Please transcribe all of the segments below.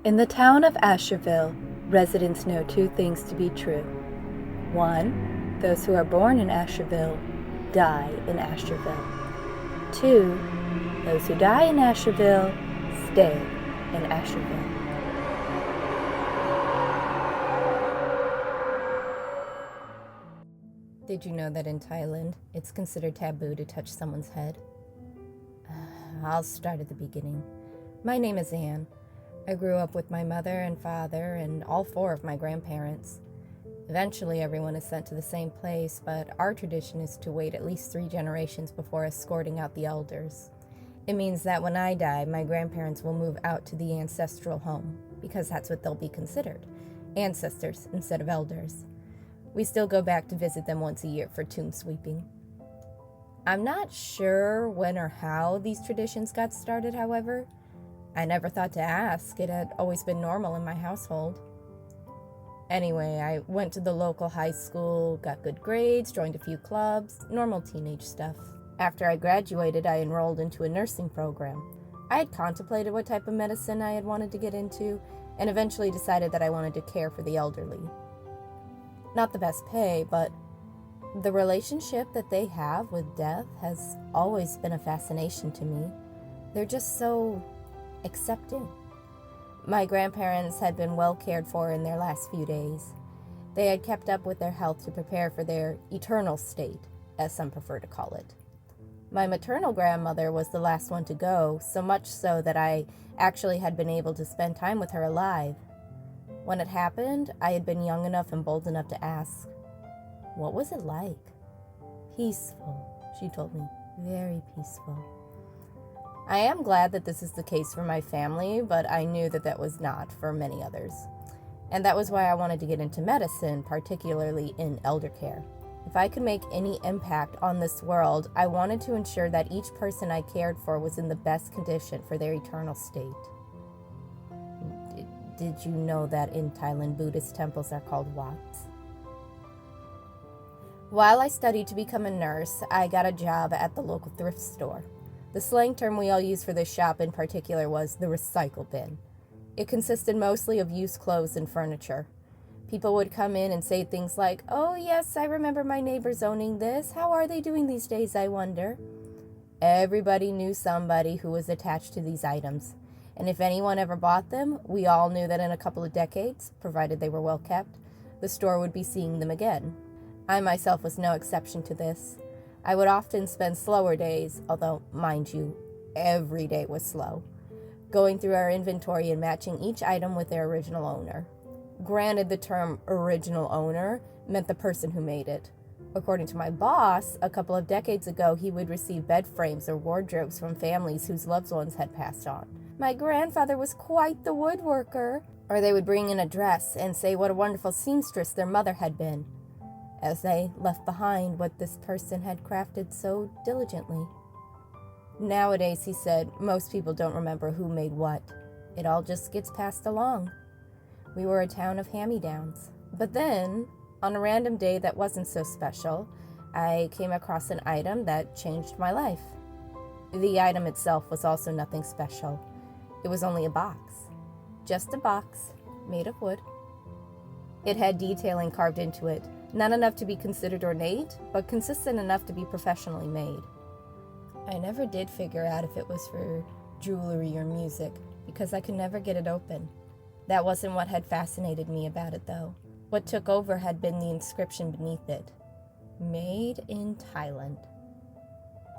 In the town of Azurville, residents know two things to be true. One, those who are born in Azurville die in Azurville. Two, those who die in Azurville stay in Azurville. Did you know that in Thailand, it's considered taboo to touch someone's head? I'll start at the beginning. My name is Anne. I grew up with my mother and father and all four of my grandparents. Eventually, everyone is sent to the same place, but our tradition is to wait at least 3 generations before escorting out the elders. It means that when I die, my grandparents will move out to the ancestral home, because that's what they'll be considered, ancestors instead of elders. We still go back to visit them once a year for tomb sweeping. I'm not sure when or how these traditions got started, however. I never thought to ask. It had always been normal in my household. Anyway, I went to the local high school, got good grades, joined a few clubs, normal teenage stuff. After I graduated, I enrolled into a nursing program. I had contemplated what type of medicine I had wanted to get into, and eventually decided that I wanted to care for the elderly. Not the best pay, but the relationship that they have with death has always been a fascination to me. They're just so accepting. My grandparents had been well cared for in their last few days. They had kept up with their health to prepare for their eternal state, as some prefer to call it. My maternal grandmother was the last one to go, so much so that I actually had been able to spend time with her alive. When it happened, I had been young enough and bold enough to ask, "What was it like?" "Peaceful," she told me. "Very peaceful." I am glad that this is the case for my family, but I knew that that was not for many others. And that was why I wanted to get into medicine, particularly in elder care. If I could make any impact on this world, I wanted to ensure that each person I cared for was in the best condition for their eternal state. Did you know that in Thailand, Buddhist temples are called wats? While I studied to become a nurse, I got a job at the local thrift store. The slang term we all used for this shop in particular was the recycle bin. It consisted mostly of used clothes and furniture. People would come in and say things like, "Oh yes, I remember my neighbors owning this. How are they doing these days, I wonder?" Everybody knew somebody who was attached to these items. And if anyone ever bought them, we all knew that in a couple of decades, provided they were well kept, the store would be seeing them again. I myself was no exception to this. I would often spend slower days, although, mind you, every day was slow, going through our inventory and matching each item with their original owner. Granted, the term original owner meant the person who made it. According to my boss, a couple of decades ago, he would receive bed frames or wardrobes from families whose loved ones had passed on. "My grandfather was quite the woodworker." Or they would bring in a dress and say what a wonderful seamstress their mother had been, as they left behind what this person had crafted so diligently. Nowadays, he said, most people don't remember who made what. It all just gets passed along. We were a town of hand-me-downs. But then, on a random day that wasn't so special, I came across an item that changed my life. The item itself was also nothing special. It was only a box. Just a box, made of wood. It had detailing carved into it, not enough to be considered ornate, but consistent enough to be professionally made. I never did figure out if it was for jewelry or music, because I could never get it open. That wasn't what had fascinated me about it, though. What took over had been the inscription beneath it. Made in Thailand.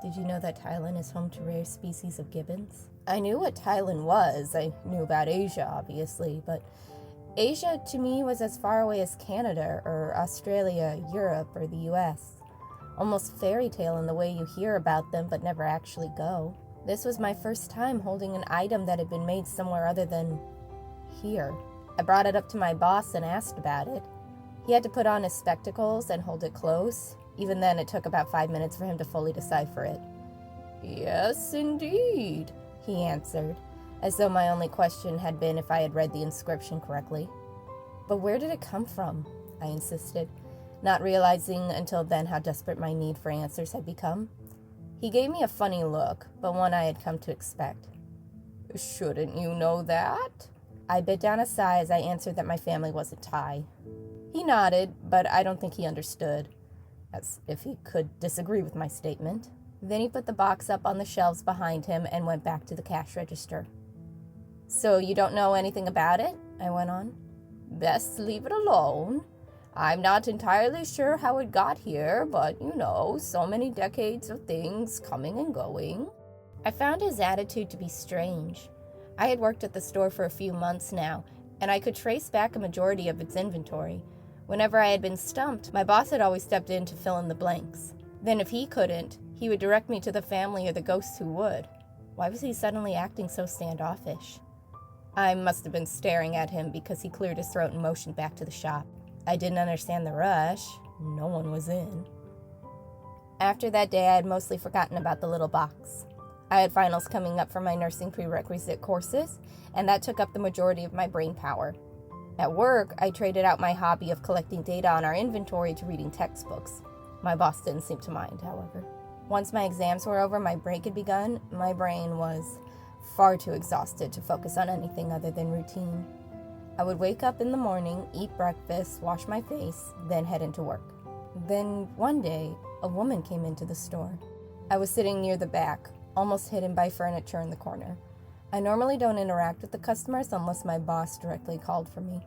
Did you know that Thailand is home to rare species of gibbons? I knew what Thailand was. I knew about Asia, obviously, but Asia to me was as far away as Canada or Australia, Europe, or the US. Almost fairy tale in the way you hear about them but never actually go. This was my first time holding an item that had been made somewhere other than here. I brought it up to my boss and asked about it. He had to put on his spectacles and hold it close. Even then, it took about 5 minutes for him to fully decipher it. "Yes, indeed," he answered, as though my only question had been if I had read the inscription correctly. "But where did it come from?" I insisted, not realizing until then how desperate my need for answers had become. He gave me a funny look, but one I had come to expect. "Shouldn't you know that?" I bit down a sigh as I answered that my family wasn't Thai. He nodded, but I don't think he understood, as if he could disagree with my statement. Then he put the box up on the shelves behind him and went back to the cash register. So you don't know anything about it? I went on. Best leave it alone. I'm not entirely sure how it got here, but so many decades of things coming and going. I found his attitude to be strange. I had worked at the store for a few months now, and I could trace back a majority of its inventory. Whenever I had been stumped, my boss had always stepped in to fill in the blanks. Then if he couldn't, he would direct me to the family or the ghosts who would. Why was he suddenly acting so standoffish? I must have been staring at him because he cleared his throat and motioned back to the shop. I didn't understand the rush. No one was in. After that day, I had mostly forgotten about the little box. I had finals coming up for my nursing prerequisite courses, and that took up the majority of my brain power. At work, I traded out my hobby of collecting data on our inventory to reading textbooks. My boss didn't seem to mind, however. Once my exams were over, my break had begun. My brain was far too exhausted to focus on anything other than routine. I would wake up in the morning, eat breakfast, wash my face, then head into work. Then, one day, a woman came into the store. I was sitting near the back, almost hidden by furniture in the corner. I normally don't interact with the customers unless my boss directly called for me.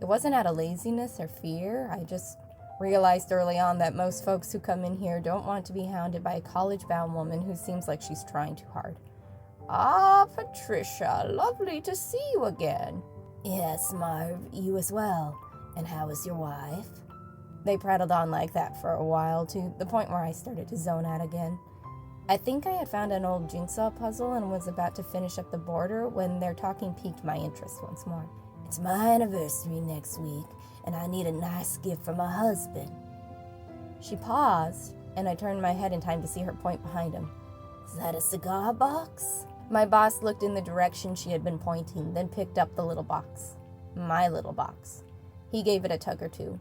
It wasn't out of laziness or fear. I just realized early on that most folks who come in here don't want to be hounded by a college-bound woman who seems like she's trying too hard. Ah, Patricia, lovely to see you again. Yes, Marv, you as well. And how is your wife? They prattled on like that for a while, to the point where I started to zone out again. I think I had found an old jigsaw puzzle and was about to finish up the border when their talking piqued my interest once more. It's my anniversary next week, and I need a nice gift for my husband. She paused, and I turned my head in time to see her point behind him. Is that a cigar box? My boss looked in the direction she had been pointing, then picked up the little box. My little box. He gave it a tug or two.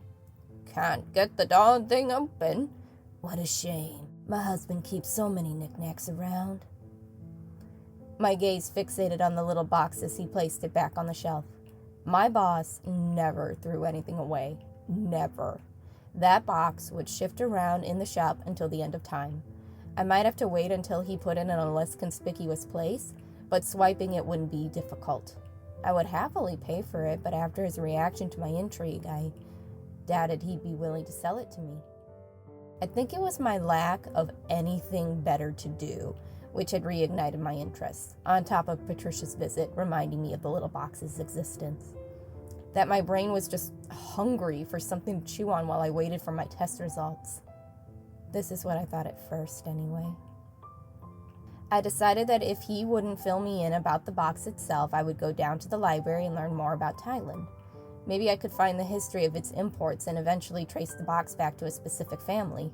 Can't get the darn thing open. What a shame. My husband keeps so many knickknacks around. My gaze fixated on the little box as he placed it back on the shelf. My boss never threw anything away. Never. That box would shift around in the shop until the end of time. I might have to wait until he put it in a less conspicuous place, but swiping it wouldn't be difficult. I would happily pay for it, but after his reaction to my intrigue, I doubted he'd be willing to sell it to me. I think it was my lack of anything better to do, which had reignited my interest, on top of Patricia's visit reminding me of the little box's existence. That my brain was just hungry for something to chew on while I waited for my test results. This is what I thought at first, anyway. I decided that if he wouldn't fill me in about the box itself, I would go down to the library and learn more about Thailand. Maybe I could find the history of its imports and eventually trace the box back to a specific family.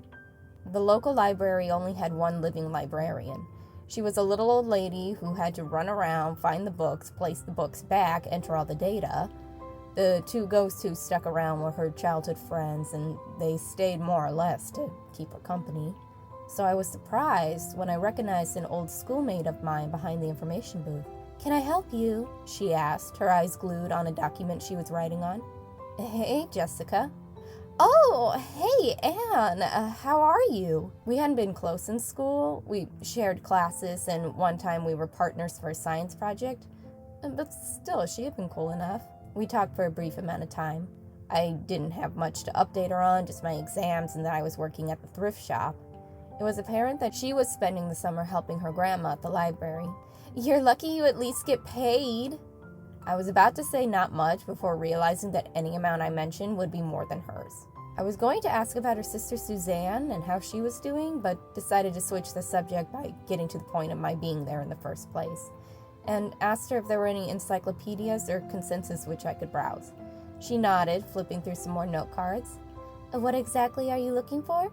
The local library only had one living librarian. She was a little old lady who had to run around, find the books, place the books back, enter all the data. The two ghosts who stuck around were her childhood friends, and they stayed more or less to keep her company. So I was surprised when I recognized an old schoolmate of mine behind the information booth. Can I help you? She asked, her eyes glued on a document she was writing on. Hey, Jessica. Oh, hey, Anne. How are you? We hadn't been close in school. We shared classes, and one time we were partners for a science project. But still, she had been cool enough. We talked for a brief amount of time. I didn't have much to update her on, just my exams and that I was working at the thrift shop. It was apparent that she was spending the summer helping her grandma at the library. You're lucky you at least get paid. I was about to say not much before realizing that any amount I mentioned would be more than hers. I was going to ask about her sister Suzanne and how she was doing, but decided to switch the subject by getting to the point of my being there in the first place, and asked her if there were any encyclopedias or consensus which I could browse. She nodded, flipping through some more note cards. What exactly are you looking for?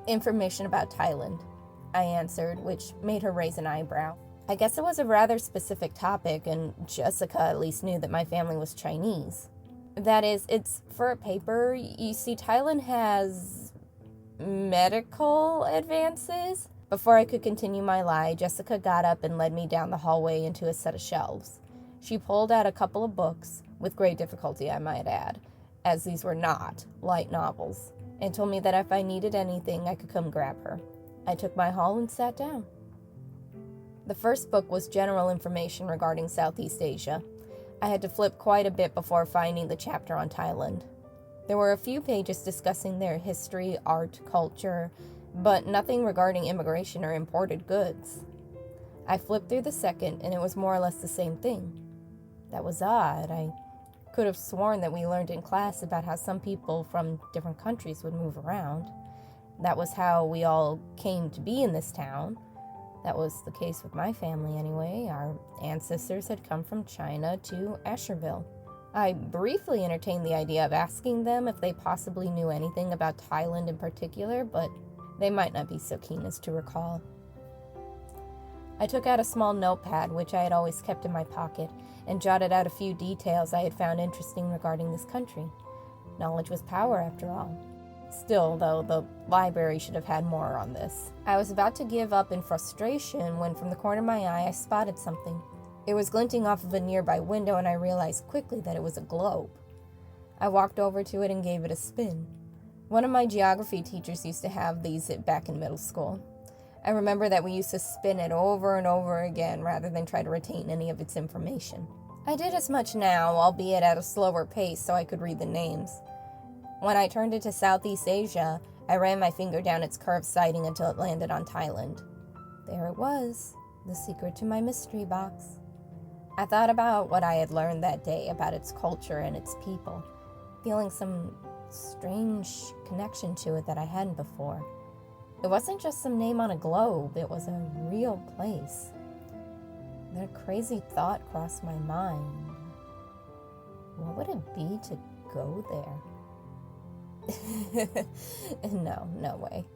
Information about Thailand, I answered, which made her raise an eyebrow. I guess it was a rather specific topic, and Jessica at least knew that my family was Chinese. That is, it's for a paper. You see, Thailand has medical advances. Before I could continue my lie, Jessica got up and led me down the hallway into a set of shelves. She pulled out a couple of books, with great difficulty I might add, as these were not light novels, and told me that if I needed anything, I could come grab her. I took my haul and sat down. The first book was general information regarding Southeast Asia. I had to flip quite a bit before finding the chapter on Thailand. There were a few pages discussing their history, art, culture, but nothing regarding immigration or imported goods. I flipped through the second, and it was more or less the same thing. That was odd. I could have sworn that we learned in class about how some people from different countries would move around. That was how we all came to be in this town. That was the case with my family anyway. Our ancestors had come from China to Azurville. I briefly entertained the idea of asking them if they possibly knew anything about Thailand in particular, but they might not be so keen as to recall. I took out a small notepad, which I had always kept in my pocket, and jotted out a few details I had found interesting regarding this country. Knowledge was power, after all. Still, though, the library should have had more on this. I was about to give up in frustration when from the corner of my eye I spotted something. It was glinting off of a nearby window, and I realized quickly that it was a globe. I walked over to it and gave it a spin. One of my geography teachers used to have these back in middle school. I remember that we used to spin it over and over again rather than try to retain any of its information. I did as much now, albeit at a slower pace so I could read the names. When I turned it to Southeast Asia, I ran my finger down its curved siding until it landed on Thailand. There it was, the secret to my mystery box. I thought about what I had learned that day about its culture and its people, feeling some strange connection to it that I hadn't before. It wasn't just some name on a globe, it was a real place. Then a crazy thought crossed my mind. What would it be to go there? No way.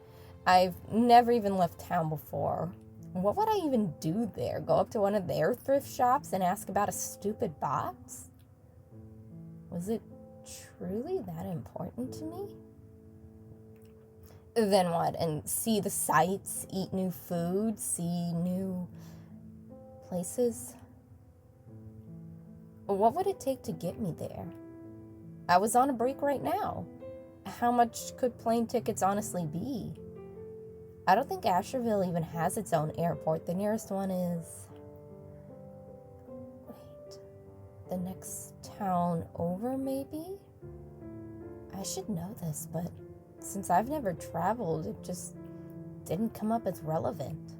I've never even left town before. What would I even do there? Go up to one of their thrift shops and ask about a stupid box? Was it truly that important to me? Then what? And see the sights, eat new food, see new places? What would it take to get me there? I was on a break right now. How much could plane tickets honestly be? I don't think Azurville even has its own airport. The nearest one is... Wait, the next town over, maybe? I should know this, but since I've never traveled, it just didn't come up as relevant.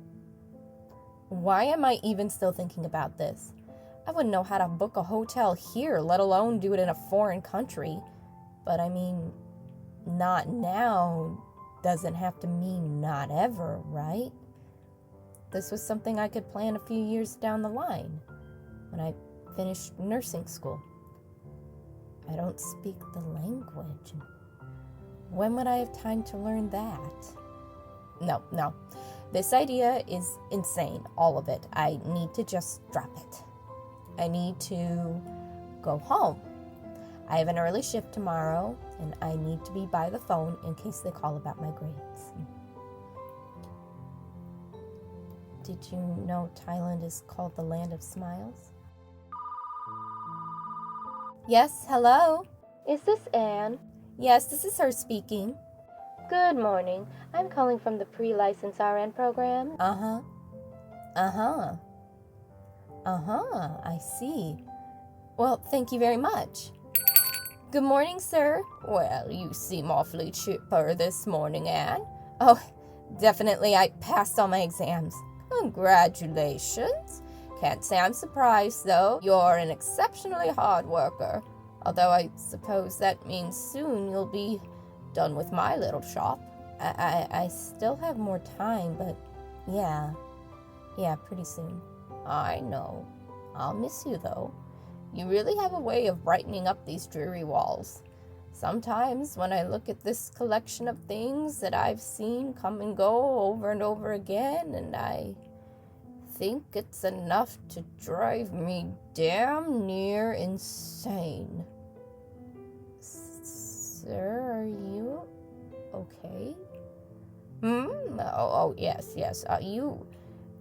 Why am I even still thinking about this? I wouldn't know how to book a hotel here, let alone do it in a foreign country. But I mean, not now doesn't have to mean not ever, right? This was something I could plan a few years down the line, when I finished nursing school. I don't speak the language. When would I have time to learn that? No. This idea is insane, all of it. I need to just drop it. I need to go home. I have an early shift tomorrow, and I need to be by the phone in case they call about my grades. Did you know Thailand is called the Land of Smiles? Yes, hello? Is this Anne? Yes, this is her speaking. Good morning. I'm calling from the pre-licensed RN program. I see. Well, thank you very much. Good morning, sir. Well, you seem awfully chipper this morning, Anne. Oh, definitely. I passed all my exams. Congratulations. Can't say I'm surprised, though. You're an exceptionally hard worker. Although I suppose that means soon you'll be done with my little shop. I still have more time, but yeah, pretty soon. I know. I'll miss you, though. You really have a way of brightening up these dreary walls. Sometimes when I look at this collection of things that I've seen come and go over and over again, and I think it's enough to drive me damn near insane. Sir, are you okay? Oh, yes.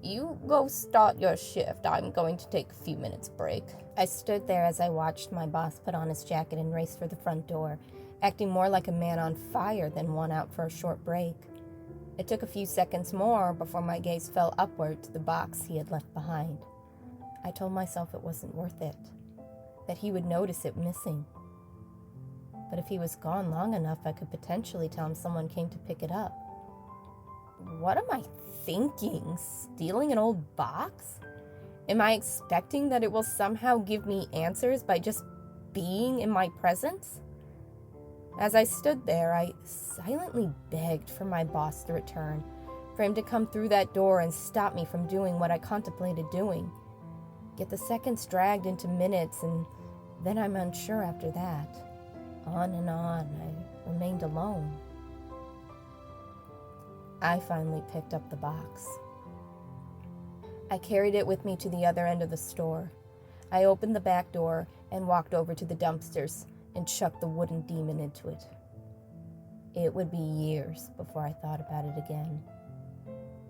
You go start your shift. I'm going to take a few minutes break. I stood there as I watched my boss put on his jacket and race for the front door, acting more like a man on fire than one out for a short break. It took a few seconds more before my gaze fell upward to the box he had left behind. I told myself it wasn't worth it, that he would notice it missing. But if he was gone long enough, I could potentially tell him someone came to pick it up. What am I thinking? Stealing an old box? Am I expecting that it will somehow give me answers by just being in my presence? As I stood there, I silently begged for my boss to return, for him to come through that door and stop me from doing what I contemplated doing. Yet the seconds dragged into minutes, and then I'm unsure after that. On and on, I remained alone. I finally picked up the box. I carried it with me to the other end of the store. I opened the back door and walked over to the dumpsters and chucked the wooden demon into it. It would be years before I thought about it again.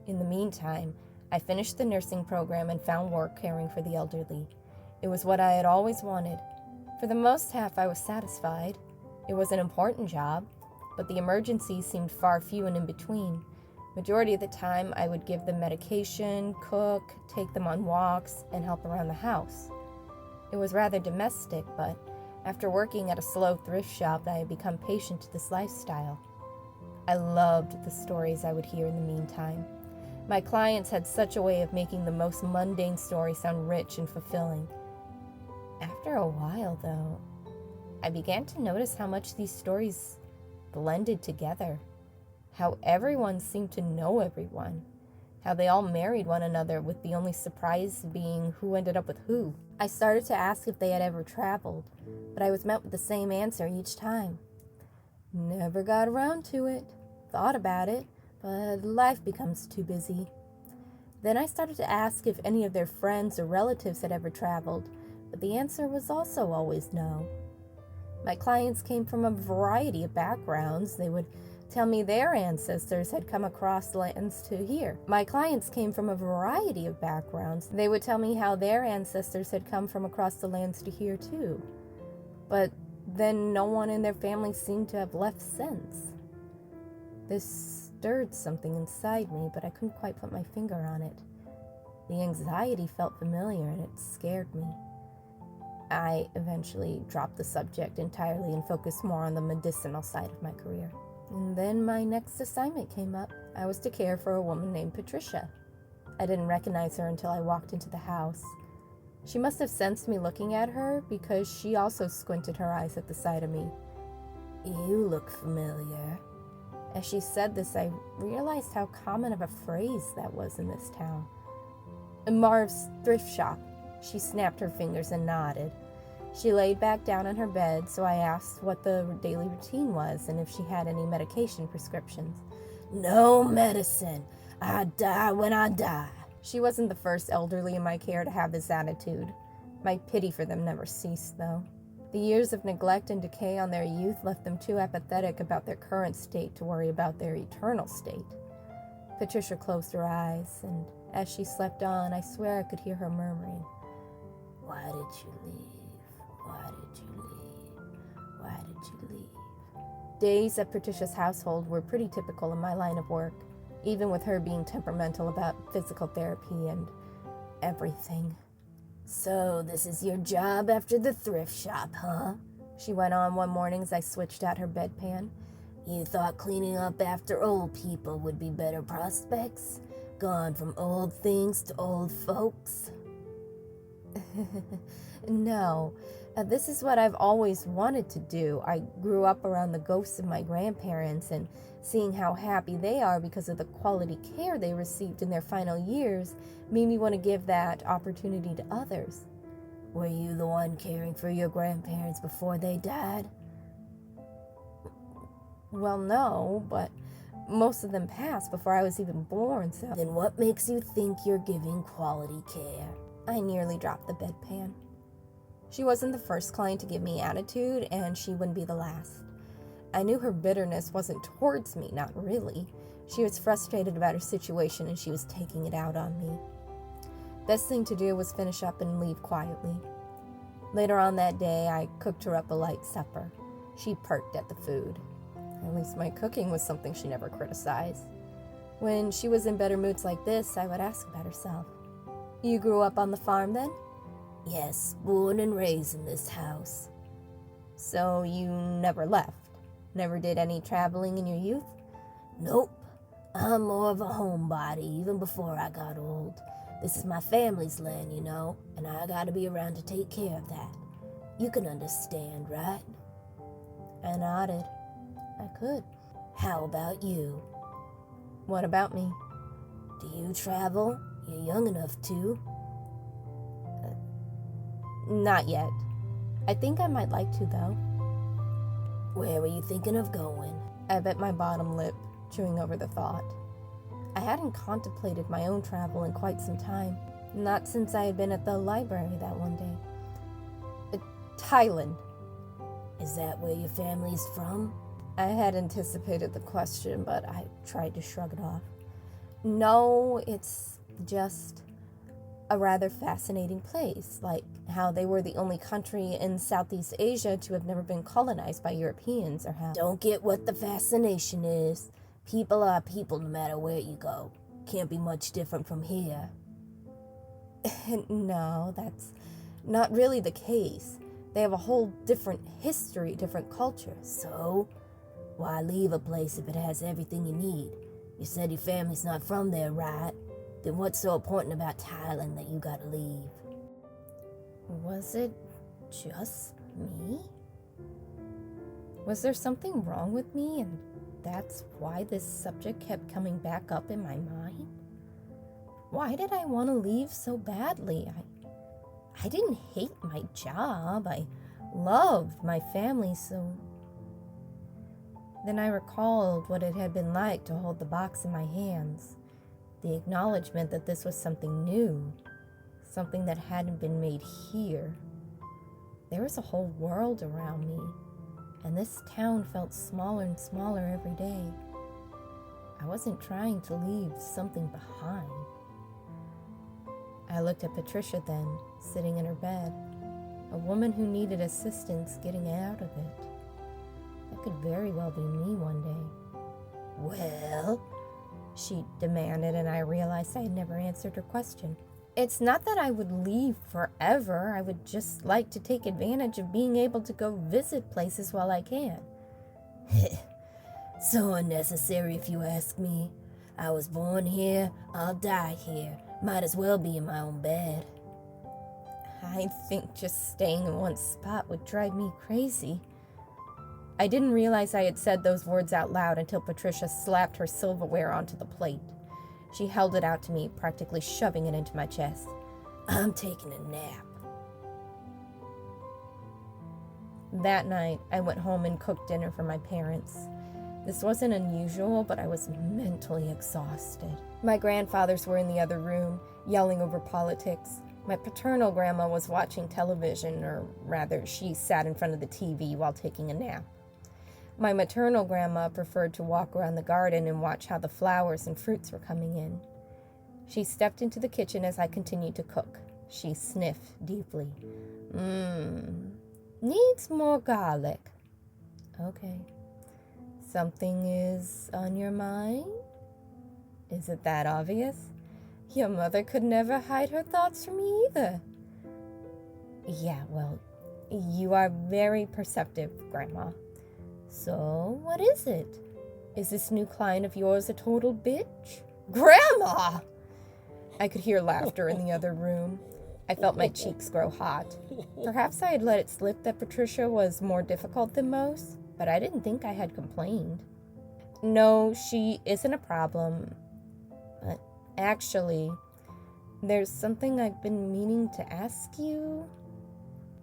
In the meantime, I finished the nursing program and found work caring for the elderly. It was what I had always wanted. For the most half, I was satisfied. It was an important job, but the emergencies seemed far few and in between. Majority of the time, I would give them medication, cook, take them on walks, and help around the house. It was rather domestic, but after working at a slow thrift shop, I had become patient to this lifestyle. I loved the stories I would hear in the meantime. My clients had such a way of making the most mundane story sound rich and fulfilling. After a while, though, I began to notice how much these stories blended together, how everyone seemed to know everyone, how they all married one another with the only surprise being who ended up with who. I started to ask if they had ever traveled, but I was met with the same answer each time. Never got around to it. Thought about it, but life becomes too busy. Then I started to ask if any of their friends or relatives had ever traveled, but the answer was also always no. My clients came from a variety of backgrounds. They would tell me their ancestors had come across lands to here. My clients came from a variety of backgrounds. They would tell me how their ancestors had come from across the lands to here too. But then no one in their family seemed to have left since. This stirred something inside me, but I couldn't quite put my finger on it. The anxiety felt familiar and it scared me. I eventually dropped the subject entirely and focused more on the medicinal side of my career. And then my next assignment came up. I was to care for a woman named Patricia. I didn't recognize her until I walked into the house. She must have sensed me looking at her because she also squinted her eyes at the sight of me. "You look familiar." As she said this, I realized how common of a phrase that was in this town. "Marv's thrift shop." She snapped her fingers and nodded. She laid back down on her bed, so I asked what the daily routine was and if she had any medication prescriptions. "No medicine. I die when I die." She wasn't the first elderly in my care to have this attitude. My pity for them never ceased, though. The years of neglect and decay on their youth left them too apathetic about their current state to worry about their eternal state. Patricia closed her eyes, and as she slept on, I swear I could hear her murmuring, "Why did you leave? Why did you leave? Why did you leave?" Days at Patricia's household were pretty typical in my line of work, even with her being temperamental about physical therapy and everything. "So this is your job after the thrift shop, huh?" she went on one morning as I switched out her bedpan. "You thought cleaning up after old people would be better prospects? Gone from old things to old folks?" No, this is what I've always wanted to do. I grew up around the ghosts of my grandparents, and seeing how happy they are because of the quality care they received in their final years made me want to give that opportunity to others. "Were you the one caring for your grandparents before they died?" "Well, no, but most of them passed before I was even born, so..." "Then what makes you think you're giving quality care?" I nearly dropped the bedpan. She wasn't the first client to give me attitude, and she wouldn't be the last. I knew her bitterness wasn't towards me, not really. She was frustrated about her situation and she was taking it out on me. Best thing to do was finish up and leave quietly. Later on that day, I cooked her up a light supper. She perked at the food. At least my cooking was something she never criticized. When she was in better moods like this, I would ask about herself. You grew up on the farm then? Yes, born and raised in this house. So you never left? Never did any traveling in your youth? Nope. I'm more of a homebody even before I got old. This is my family's land, you know, and I gotta be around to take care of that. You can understand, right? I nodded. I could. How about you? What about me? Do you travel? You're young enough to. Not yet. I think I might like to, though. Where were you thinking of going? I bit my bottom lip, chewing over the thought. I hadn't contemplated my own travel in quite some time. Not since I had been at the library that one day. Thailand. Is that where your family's from? I had anticipated the question, but I tried to shrug it off. No, it's just a rather fascinating place, like how they were the only country in Southeast Asia to have never been colonized by Europeans, or how... Don't get what the fascination is. People are people no matter where you go. Can't be much different from here. No, that's not really the case. They have a whole different history, different culture. So, why leave a place if it has everything you need? You said your family's not from there, right? Then what's so important about Thailand that you gotta leave? Was it just me? Was there something wrong with me, and that's why this subject kept coming back up in my mind? Why did I want to leave so badly? I didn't hate my job. I loved my family, so... Then I recalled what it had been like to hold the box in my hands. The acknowledgement that this was something new, something that hadn't been made here. There was a whole world around me, and this town felt smaller and smaller every day. I wasn't trying to leave something behind. I looked at Patricia then, sitting in her bed, a woman who needed assistance getting out of it. That could very well be me one day. Well, she demanded, and I realized I had never answered her question. It's not that I would leave forever. I would just like to take advantage of being able to go visit places while I can. So unnecessary if you ask me. I was born here, I'll die here. Might as well be in my own bed. I think just staying in one spot would drive me crazy. I didn't realize I had said those words out loud until Patricia slapped her silverware onto the plate. She held it out to me, practically shoving it into my chest. I'm taking a nap. That night, I went home and cooked dinner for my parents. This wasn't unusual, but I was mentally exhausted. My grandfathers were in the other room, yelling over politics. My paternal grandma was watching television, or rather, she sat in front of the TV while taking a nap. My maternal grandma preferred to walk around the garden and watch how the flowers and fruits were coming in. She stepped into the kitchen as I continued to cook. She sniffed deeply. Needs more garlic. Okay. Something is on your mind? Is it that obvious? Your mother could never hide her thoughts from me either. Yeah, well, you are very perceptive, Grandma. So, what is it? Is this new client of yours a total bitch? Grandma! I could hear laughter in the other room. I felt my cheeks grow hot. Perhaps I had let it slip that Patricia was more difficult than most, but I didn't think I had complained. No, she isn't a problem. But actually, there's something I've been meaning to ask you.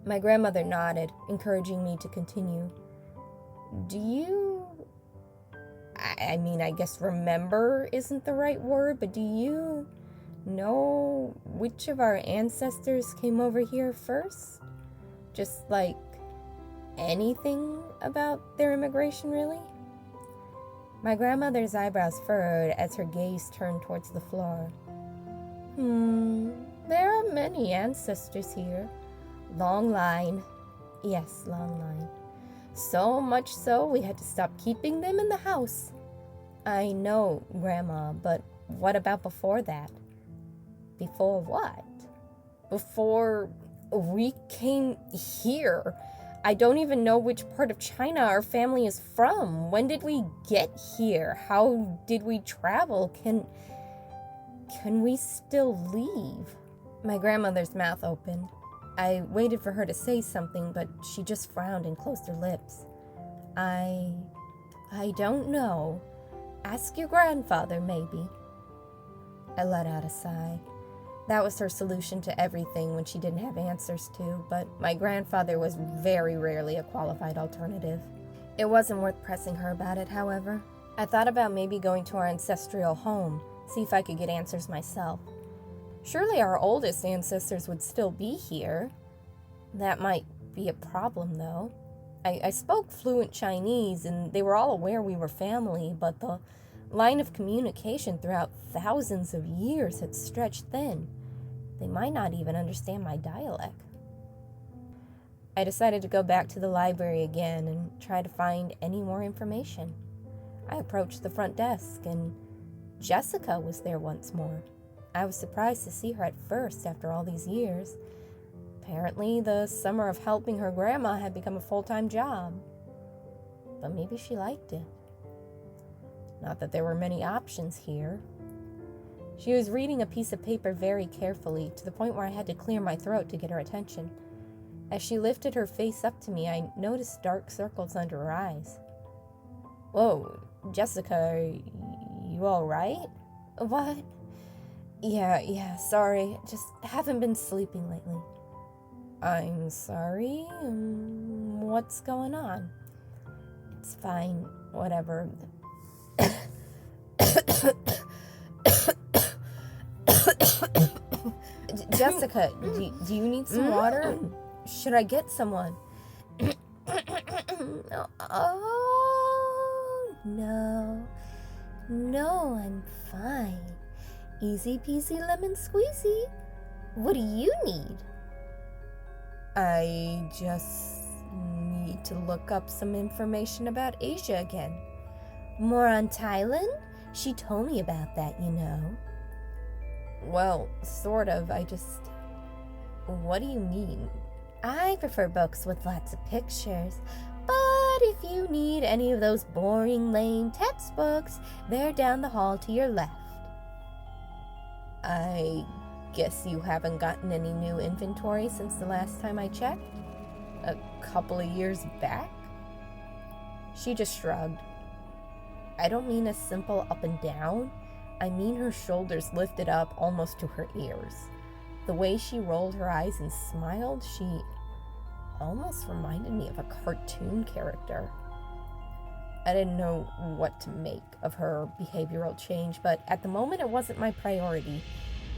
My grandmother nodded, encouraging me to continue. Do you... I guess remember isn't the right word, but do you know which of our ancestors came over here first? Just like anything about their immigration, really? My grandmother's eyebrows furrowed as her gaze turned towards the floor. There are many ancestors here. Long line. Yes, long line. So much so we had to stop keeping them in the house. I know, Grandma, but what about before that? Before what? Before we came here. I don't even know which part of China our family is from. When did we get here? How did we travel? Can we still leave? My grandmother's mouth opened. I waited for her to say something, but she just frowned and closed her lips. I don't know. Ask your grandfather, maybe. I let out a sigh. That was her solution to everything when she didn't have answers to, but my grandfather was very rarely a qualified alternative. It wasn't worth pressing her about it, however. I thought about maybe going to our ancestral home, see if I could get answers myself. Surely our oldest ancestors would still be here. That might be a problem, though. I spoke fluent Chinese, and they were all aware we were family, but the line of communication throughout thousands of years had stretched thin. They might not even understand my dialect. I decided to go back to the library again and try to find any more information. I approached the front desk, and Jessica was there once more. I was surprised to see her at first after all these years. Apparently, the summer of helping her grandma had become a full-time job. But maybe she liked it. Not that there were many options here. She was reading a piece of paper very carefully, to the point where I had to clear my throat to get her attention. As she lifted her face up to me, I noticed dark circles under her eyes. Whoa, Jessica, are you all right? What? Yeah, sorry. Just haven't been sleeping lately. I'm sorry? What's going on? It's fine. Whatever. Jessica, do you need some water? Should I get someone? Oh, no, I'm fine. Easy peasy lemon squeezy. What do you need? I just need to look up some information about Asia again. More on Thailand? She told me about that, you know. Well, sort of. What do you mean? I prefer books with lots of pictures. But if you need any of those boring, lame textbooks, they're down the hall to your left. I guess you haven't gotten any new inventory since the last time I checked? A couple of years back? She just shrugged. I don't mean a simple up and down. I mean her shoulders lifted up almost to her ears. The way she rolled her eyes and smiled, she almost reminded me of a cartoon character. I didn't know what to make of her behavioral change, but at the moment it wasn't my priority.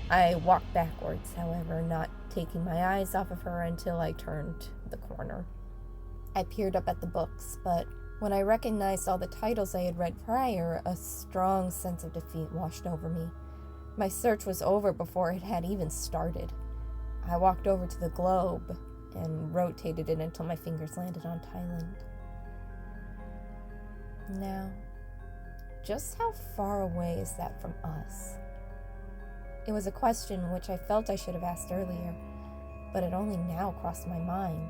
I walked backwards, however, not taking my eyes off of her until I turned the corner. I peered up at the books, but when I recognized all the titles I had read prior, a strong sense of defeat washed over me. My search was over before it had even started. I walked over to the globe and rotated it until my fingers landed on Thailand. Now, just how far away is that from us? It was a question which I felt I should have asked earlier, but it only now crossed my mind.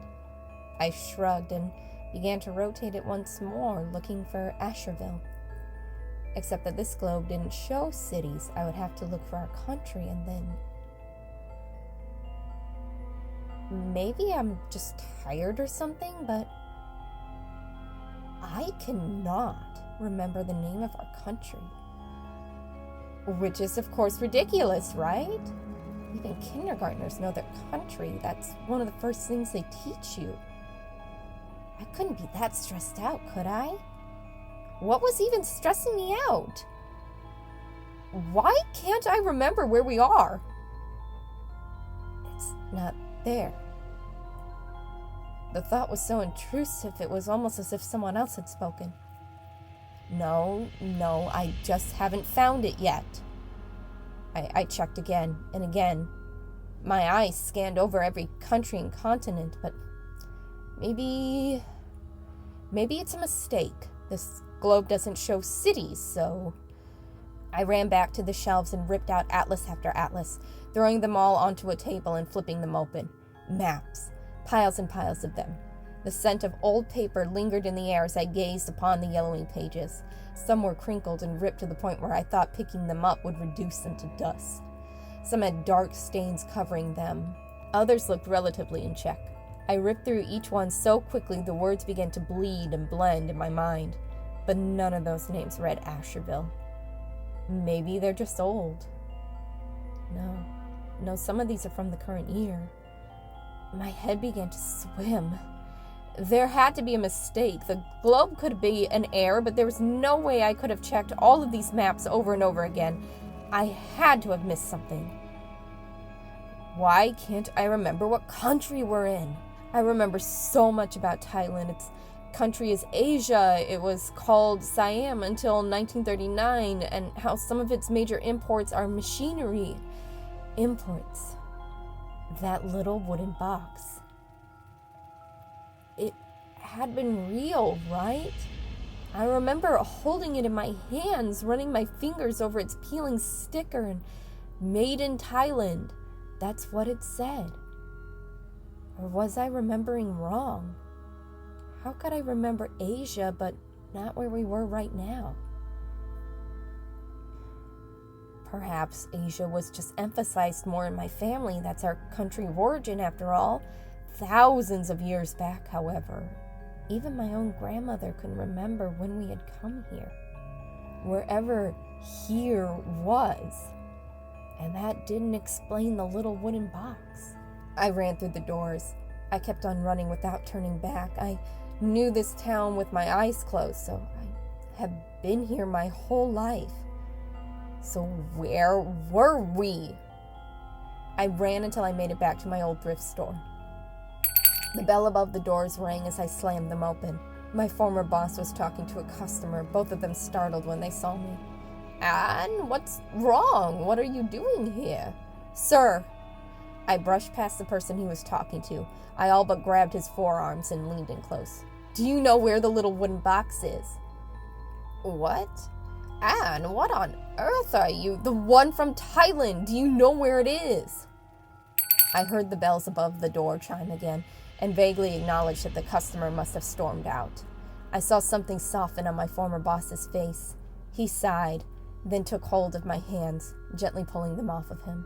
I shrugged and began to rotate it once more, looking for Azurville. Except that this globe didn't show cities. I would have to look for our country, and then... Maybe I'm just tired or something, but I cannot remember the name of our country. Which is, of course, ridiculous, right? Even kindergartners know their country. That's one of the first things they teach you. I couldn't be that stressed out, could I? What was even stressing me out? Why can't I remember where we are? It's not there. The thought was so intrusive, it was almost as if someone else had spoken. No, I just haven't found it yet. I checked again and again. My eyes scanned over every country and continent, but maybe it's a mistake. This globe doesn't show cities, so... I ran back to the shelves and ripped out atlas after atlas, throwing them all onto a table and flipping them open. Maps. Piles and piles of them. The scent of old paper lingered in the air as I gazed upon the yellowing pages. Some were crinkled and ripped to the point where I thought picking them up would reduce them to dust. Some had dark stains covering them. Others looked relatively in check. I ripped through each one so quickly the words began to bleed and blend in my mind. But none of those names read Azurville. Maybe they're just old. No, some of these are from the current year. My head began to swim. There had to be a mistake. The globe could be an error, but there was no way I could have checked all of these maps over and over again. I had to have missed something. Why can't I remember what country we're in? I remember so much about Thailand. Its country is Asia. It was called Siam until 1939, and how some of its major imports are machinery. Imports. That little wooden box. It had been real, right? I remember holding it in my hands, running my fingers over its peeling sticker, and made in Thailand. That's what it said. Or was I remembering wrong? How could I remember Asia, but not where we were right now? Perhaps Asia was just emphasized more in my family. That's our country of origin, after all. Thousands of years back, however, even my own grandmother couldn't remember when we had come here. Wherever here was. And that didn't explain the little wooden box. I ran through the doors. I kept on running without turning back. I knew this town with my eyes closed, so I have been here my whole life. So where were we? I ran until I made it back to my old thrift store. The bell above the doors rang as I slammed them open. My former boss was talking to a customer, both of them startled when they saw me. Anne, what's wrong? What are you doing here? Sir. I brushed past the person he was talking to. I all but grabbed his forearms and leaned in close. Do you know where the little wooden box is? What? Anne, what on earth are you? The one from Thailand. Do you know where it is? I heard the bells above the door chime again, and vaguely acknowledged that the customer must have stormed out. I saw something soften on my former boss's face. He sighed, then took hold of my hands, gently pulling them off of him.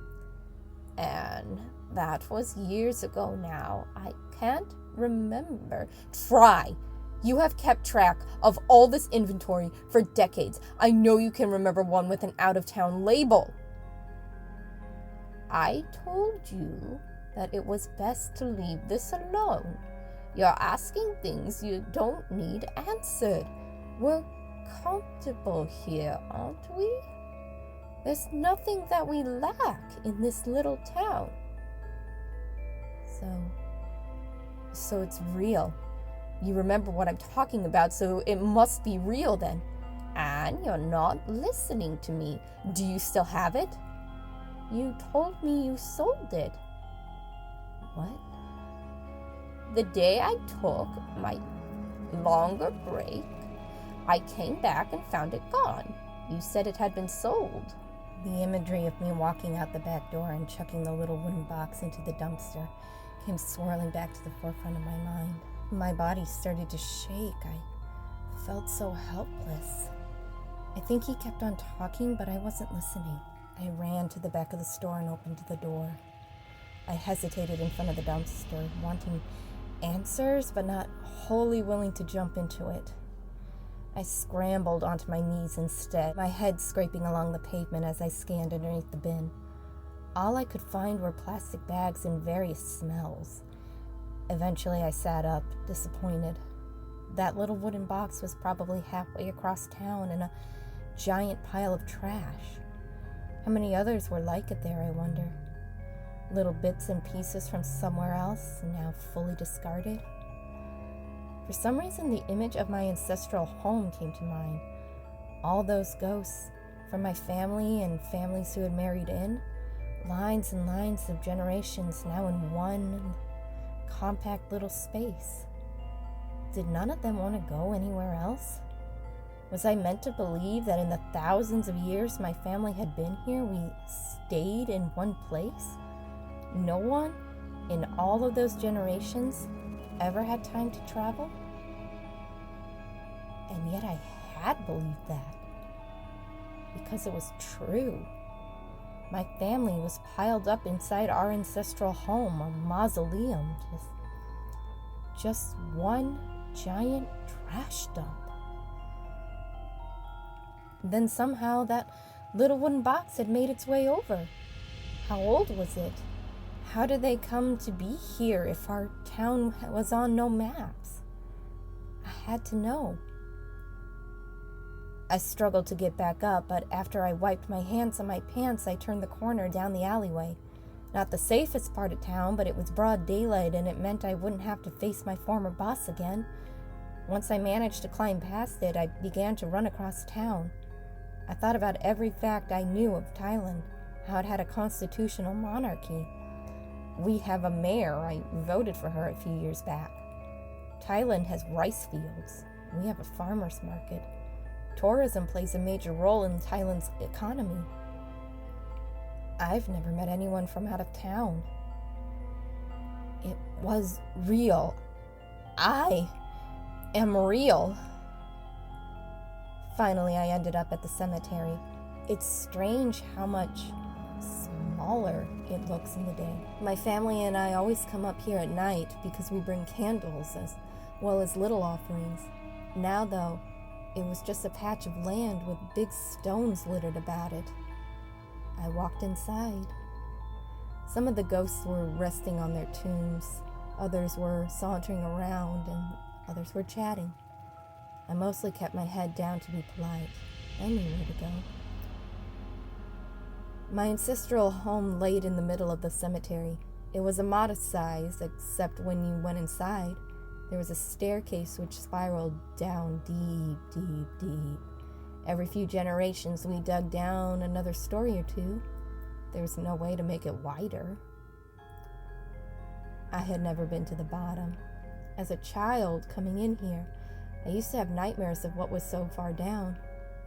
Anne, that was years ago now. I can't remember. Try. You have kept track of all this inventory for decades. I know you can remember one with an out-of-town label. I told you that it was best to leave this alone. You're asking things you don't need answered. We're comfortable here, aren't we? There's nothing that we lack in this little town. So it's real. You remember what I'm talking about, so it must be real then. And you're not listening to me. Do you still have it? You told me you sold it. What? The day I took my longer break, I came back and found it gone. You said it had been sold. The imagery of me walking out the back door and chucking the little wooden box into the dumpster came swirling back to the forefront of my mind. My body started to shake. I felt so helpless. I think he kept on talking, but I wasn't listening. I ran to the back of the store and opened the door. I hesitated in front of the dumpster, wanting answers, but not wholly willing to jump into it. I scrambled onto my knees instead, my head scraping along the pavement as I scanned underneath the bin. All I could find were plastic bags and various smells. Eventually I sat up, disappointed. That little wooden box was probably halfway across town in a giant pile of trash. How many others were like it there, I wonder? Little bits and pieces from somewhere else, now fully discarded? For some reason, the image of my ancestral home came to mind. All those ghosts from my family and families who had married in, lines and lines of generations now in one compact little space. Did none of them want to go anywhere else? Was I meant to believe that in the thousands of years my family had been here, we stayed in one place? No one in all of those generations ever had time to travel? And yet I had believed that, because it was true. My family was piled up inside our ancestral home, a mausoleum, just one giant trash dump. Then somehow that little wooden box had made its way over. How old was it? How did they come to be here if our town was on no maps? I had to know. I struggled to get back up, but after I wiped my hands on my pants, I turned the corner down the alleyway. Not the safest part of town, but it was broad daylight, and it meant I wouldn't have to face my former boss again. Once I managed to climb past it, I began to run across town. I thought about every fact I knew of Thailand, how it had a constitutional monarchy. We have a mayor. I voted for her a few years back. Thailand has rice fields. We have a farmer's market. Tourism plays a major role in Thailand's economy. I've never met anyone from out of town. It was real. I am real. Finally, I ended up at the cemetery. It's strange how much smaller it looks in the day. My family and I always come up here at night because we bring candles as well as little offerings. Now, though, it was just a patch of land with big stones littered about it. I walked inside. Some of the ghosts were resting on their tombs. Others were sauntering around, and others were chatting. I mostly kept my head down to be polite. I knew where to go. My ancestral home laid in the middle of the cemetery. It was a modest size, except when you went inside, there was a staircase which spiraled down deep. Every few generations, we dug down another story or two. There was no way to make it wider. I had never been to the bottom. As a child coming in here, I used to have nightmares of what was so far down.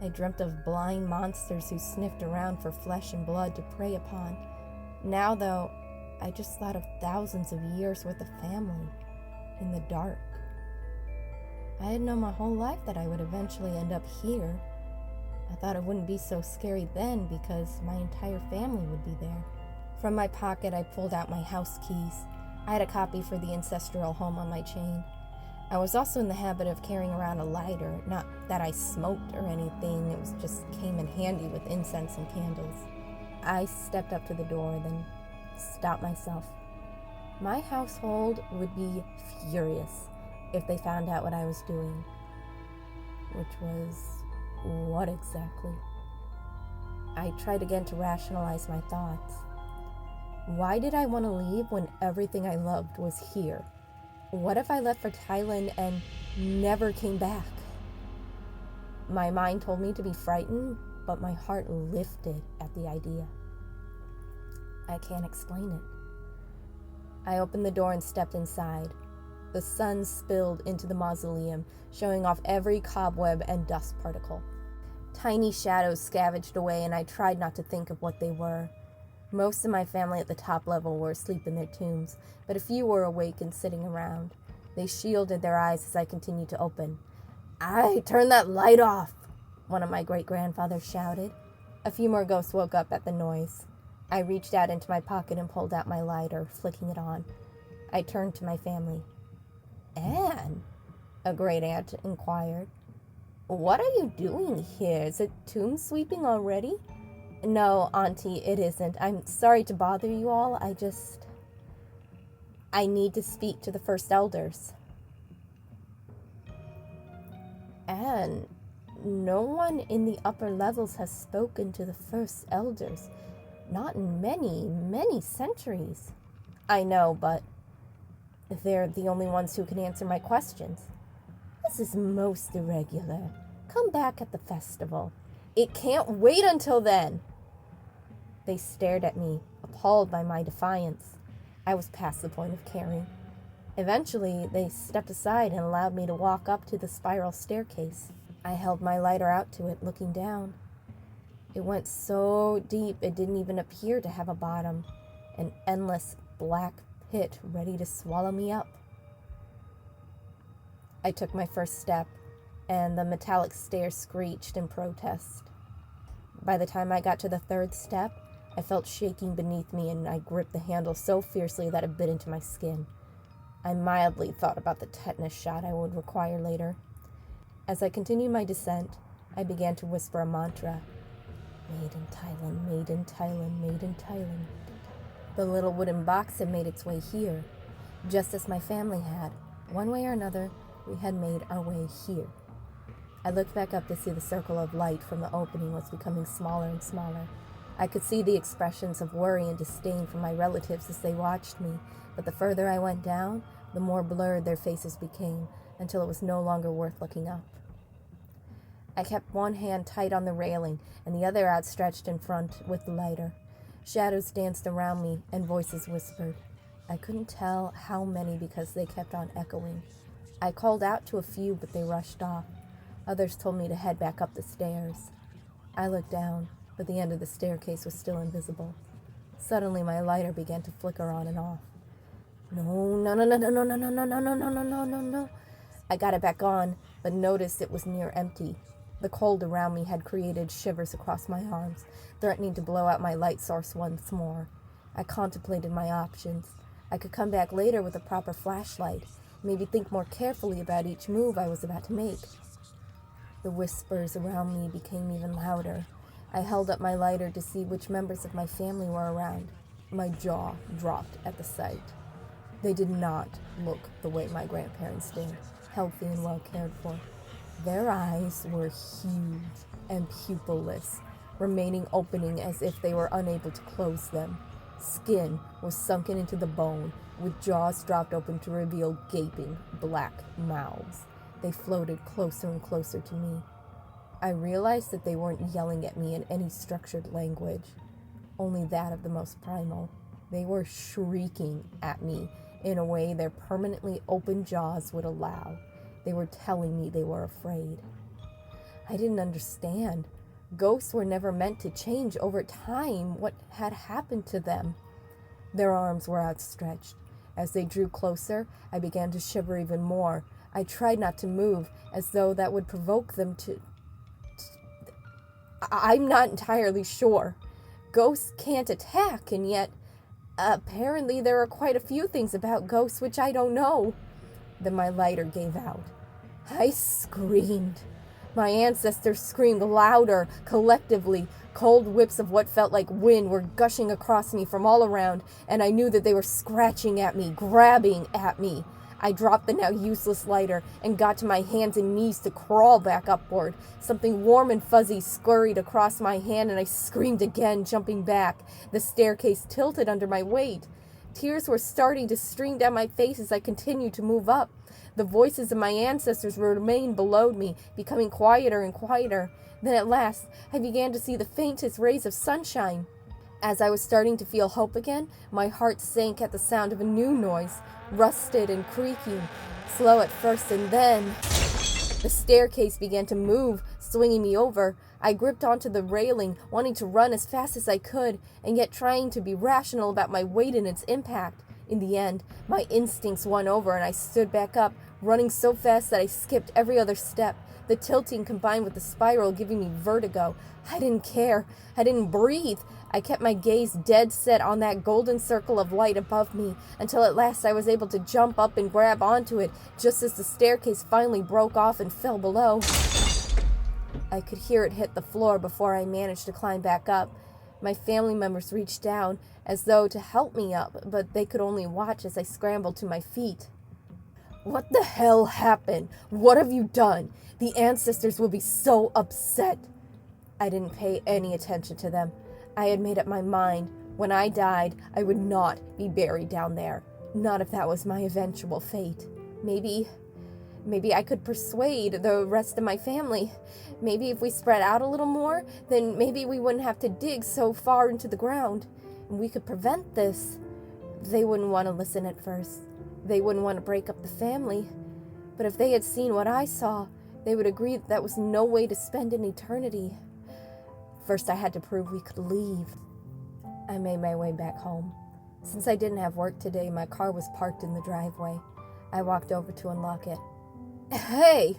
I dreamt of blind monsters who sniffed around for flesh and blood to prey upon. Now, though, I just thought of thousands of years worth of family in the dark. I had known my whole life that I would eventually end up here. I thought it wouldn't be so scary then because my entire family would be there. From my pocket, I pulled out my house keys. I had a copy for the ancestral home on my chain. I was also in the habit of carrying around a lighter, not that I smoked or anything, it was just came in handy with incense and candles. I stepped up to the door, then stopped myself. My household would be furious if they found out what I was doing. Which was what exactly? I tried again to rationalize my thoughts. Why did I want to leave when everything I loved was here? What if I left for Thailand and never came back? My mind told me to be frightened, but my heart lifted at the idea. I can't explain it. I opened the door and stepped inside. The sun spilled into the mausoleum, showing off every cobweb and dust particle. Tiny shadows scavenged away, and I tried not to think of what they were. Most of my family at the top level were asleep in their tombs, but a few were awake and sitting around. They shielded their eyes as I continued to open. "Aye, turn that light off!" one of my great-grandfathers shouted. A few more ghosts woke up at the noise. I reached out into my pocket and pulled out my lighter, flicking it on. I turned to my family. "Anne," a great-aunt inquired, "what are you doing here? Is it tomb sweeping already?" "No, Auntie, it isn't. I'm sorry to bother you all. I need to speak to the first elders." "And no one in the upper levels has spoken to the first elders. Not in many centuries." "I know, but they're the only ones who can answer my questions." "This is most irregular. Come back at the festival. It can't wait until then. They stared at me, appalled by my defiance. I was past the point of caring. Eventually, they stepped aside and allowed me to walk up to the spiral staircase. I held my lighter out to it, looking down. It went so deep it didn't even appear to have a bottom, an endless black pit ready to swallow me up. I took my first step, and the metallic stair screeched in protest. By the time I got to the third step, I felt shaking beneath me, and I gripped the handle so fiercely that it bit into my skin. I mildly thought about the tetanus shot I would require later. As I continued my descent, I began to whisper a mantra. Made in Thailand, made in Thailand, made in Thailand. The little wooden box had made its way here, just as my family had. One way or another, we had made our way here. I looked back up to see the circle of light from the opening was becoming smaller and smaller. I could see the expressions of worry and disdain from my relatives as they watched me, but the further I went down, the more blurred their faces became, until it was no longer worth looking up. I kept one hand tight on the railing and the other outstretched in front with the lighter. Shadows danced around me and voices whispered. I couldn't tell how many because they kept on echoing. I called out to a few, but they rushed off. Others told me to head back up the stairs. I looked down, but the end of the staircase was still invisible. Suddenly my lighter began to flicker on and off. No. I got it back on, but noticed it was near empty. The cold around me had created shivers across my arms, threatening to blow out my light source once more. I contemplated my options. I could come back later with a proper flashlight, maybe think more carefully about each move I was about to make. The whispers around me became even louder. I held up my lighter to see which members of my family were around. My jaw dropped at the sight. They did not look the way my grandparents did, healthy and well cared for. Their eyes were huge and pupilless, remaining opening as if they were unable to close them. Skin was sunken into the bone, with jaws dropped open to reveal gaping black mouths. They floated closer and closer to me. I realized that they weren't yelling at me in any structured language, only that of the most primal. They were shrieking at me in a way their permanently open jaws would allow. They were telling me they were afraid. I didn't understand. Ghosts were never meant to change over time. What had happened to them? Their arms were outstretched. As they drew closer, I began to shiver even more. I tried not to move, as though that would provoke them to... I'm not entirely sure. Ghosts can't attack, and yet, apparently there are quite a few things about ghosts which I don't know. Then my lighter gave out. I screamed. My ancestors screamed louder, collectively. Cold whips of what felt like wind were gushing across me from all around, and I knew that they were scratching at me, grabbing at me. I dropped the now useless lighter and got to my hands and knees to crawl back upward. Something warm and fuzzy scurried across my hand, and I screamed again, jumping back. The staircase tilted under my weight. Tears were starting to stream down my face as I continued to move up. The voices of my ancestors remained below me, becoming quieter and quieter. Then at last, I began to see the faintest rays of sunshine. As I was starting to feel hope again, my heart sank at the sound of a new noise, rusted and creaking, slow at first, and then the staircase began to move, swinging me over. I gripped onto the railing, wanting to run as fast as I could, and yet trying to be rational about my weight and its impact. In the end, my instincts won over, and I stood back up, running so fast that I skipped every other step, the tilting combined with the spiral giving me vertigo. I didn't care. I didn't breathe. I kept my gaze dead set on that golden circle of light above me, until at last I was able to jump up and grab onto it, just as the staircase finally broke off and fell below. I could hear it hit the floor before I managed to climb back up. My family members reached down, as though to help me up, but they could only watch as I scrambled to my feet. What the hell happened? What have you done? The ancestors will be so upset. I didn't pay any attention to them. I had made up my mind. When I died, I would not be buried down there. Not if that was my eventual fate. Maybe Maybe I could persuade the rest of my family. Maybe if we spread out a little more, then maybe we wouldn't have to dig so far into the ground. And we could prevent this. They wouldn't want to listen at first. They wouldn't want to break up the family. But if they had seen what I saw, they would agree that was no way to spend an eternity. First, I had to prove we could leave. I made my way back home. Since I didn't have work today, my car was parked in the driveway. I walked over to unlock it. "Hey!"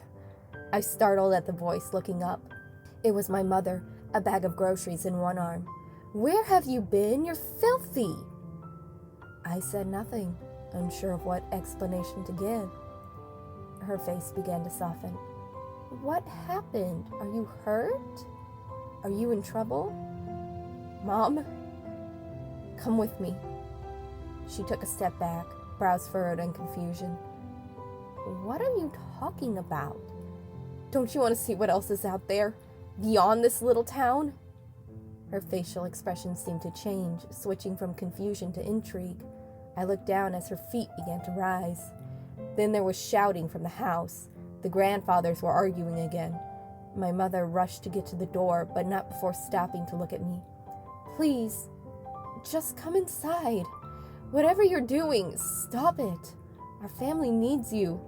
I startled at the voice, looking up. It was my mother, a bag of groceries in one arm. "Where have you been? You're filthy!" I said nothing, unsure of what explanation to give. Her face began to soften. "What happened? Are you hurt? Are you in trouble?" "Mom, come with me." She took a step back, brows furrowed in confusion. "What are you talking about? Don't you want to see what else is out there, beyond this little town?" Her facial expression seemed to change, switching from confusion to intrigue. I looked down as her feet began to rise. Then there was shouting from the house. The grandfathers were arguing again. My mother rushed to get to the door, but not before stopping to look at me. "Please, just come inside. Whatever you're doing, stop it. Our family needs you."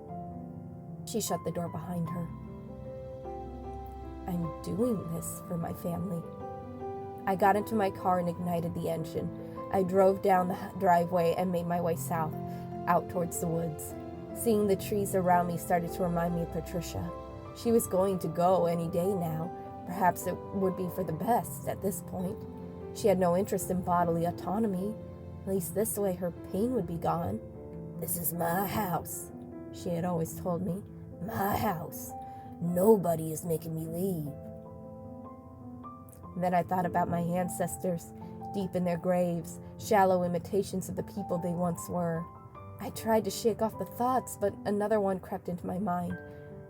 She shut the door behind her. "I'm doing this for my family." I got into my car and ignited the engine. I drove down the driveway and made my way south, out towards the woods. Seeing the trees around me started to remind me of Patricia. She was going to go any day now. Perhaps it would be for the best at this point. She had no interest in bodily autonomy. At least this way her pain would be gone. "This is my house," she had always told me. "My house. Nobody is making me leave." And then I thought about my ancestors, deep in their graves, shallow imitations of the people they once were. I tried to shake off the thoughts, but another one crept into my mind,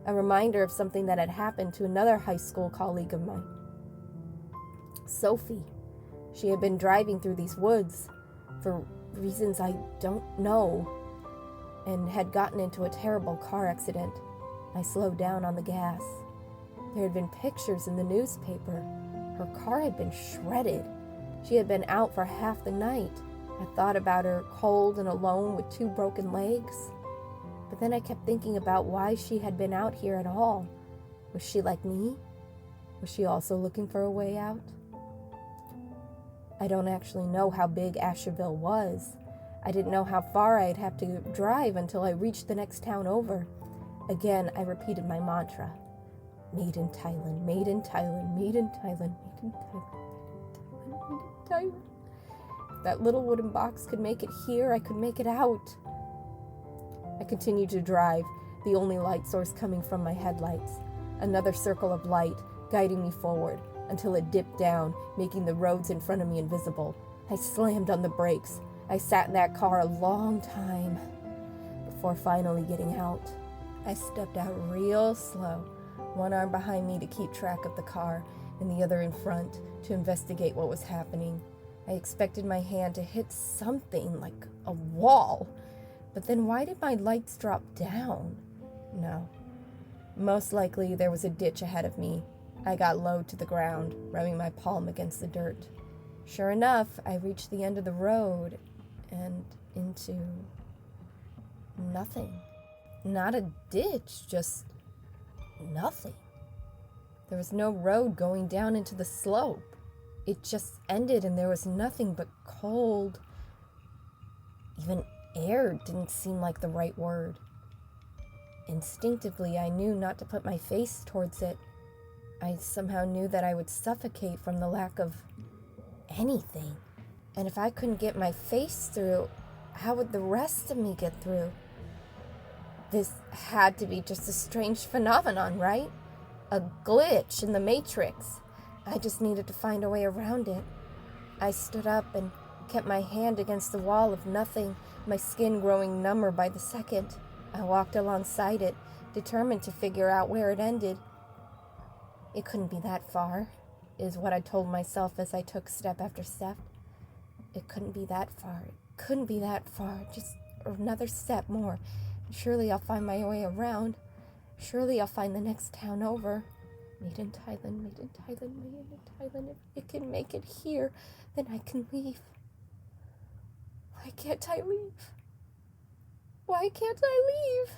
a reminder of something that had happened to another high school colleague of mine. Sophie. She had been driving through these woods, for reasons I don't know, and had gotten into a terrible car accident. I slowed down on the gas. There had been pictures in the newspaper. Her car had been shredded. She had been out for half the night. I thought about her, cold and alone with 2 broken legs. But then I kept thinking about why she had been out here at all. Was she like me? Was she also looking for a way out? I don't actually know how big Azurville was. I didn't know how far I'd have to drive until I reached the next town over. Again, I repeated my mantra. Made in Thailand, made in Thailand, made in Thailand, made in Thailand, made in Thailand. If that little wooden box could make it here, I could make it out. I continued to drive, the only light source coming from my headlights. Another circle of light guiding me forward until it dipped down, making the roads in front of me invisible. I slammed on the brakes. I sat in that car a long time before finally getting out. I stepped out real slow, one arm behind me to keep track of the car and the other in front to investigate what was happening. I expected my hand to hit something like a wall, but then why did my lights drop down? No. Most likely there was a ditch ahead of me. I got low to the ground, rubbing my palm against the dirt. Sure enough, I reached the end of the road and into nothing. Not a ditch, just nothing. There was no road going down into the slope. It just ended and there was nothing but cold. Even air didn't seem like the right word. Instinctively, I knew not to put my face towards it. I somehow knew that I would suffocate from the lack of anything. And if I couldn't get my face through, how would the rest of me get through? This had to be just a strange phenomenon, right? A glitch in the matrix. I just needed to find a way around it. I stood up and kept my hand against the wall of nothing, my skin growing number by the second. I walked alongside it, determined to figure out where it ended. It couldn't be that far, is what I told myself as I took step after step. It couldn't be that far. It couldn't be that far. Just another step more. Surely I'll find my way around. Surely I'll find the next town over. Made in Thailand, made in Thailand, made in Thailand. If it can make it here, then I can leave. Why can't I leave? Why can't I leave?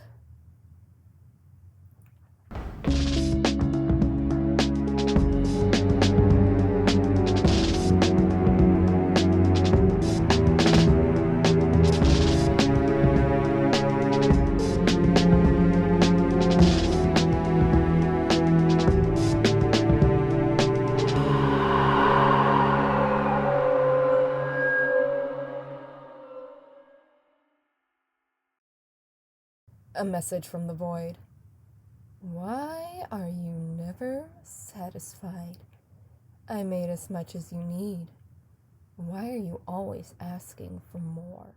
A message from the void. Why are you never satisfied? I made as much as you need. Why are you always asking for more?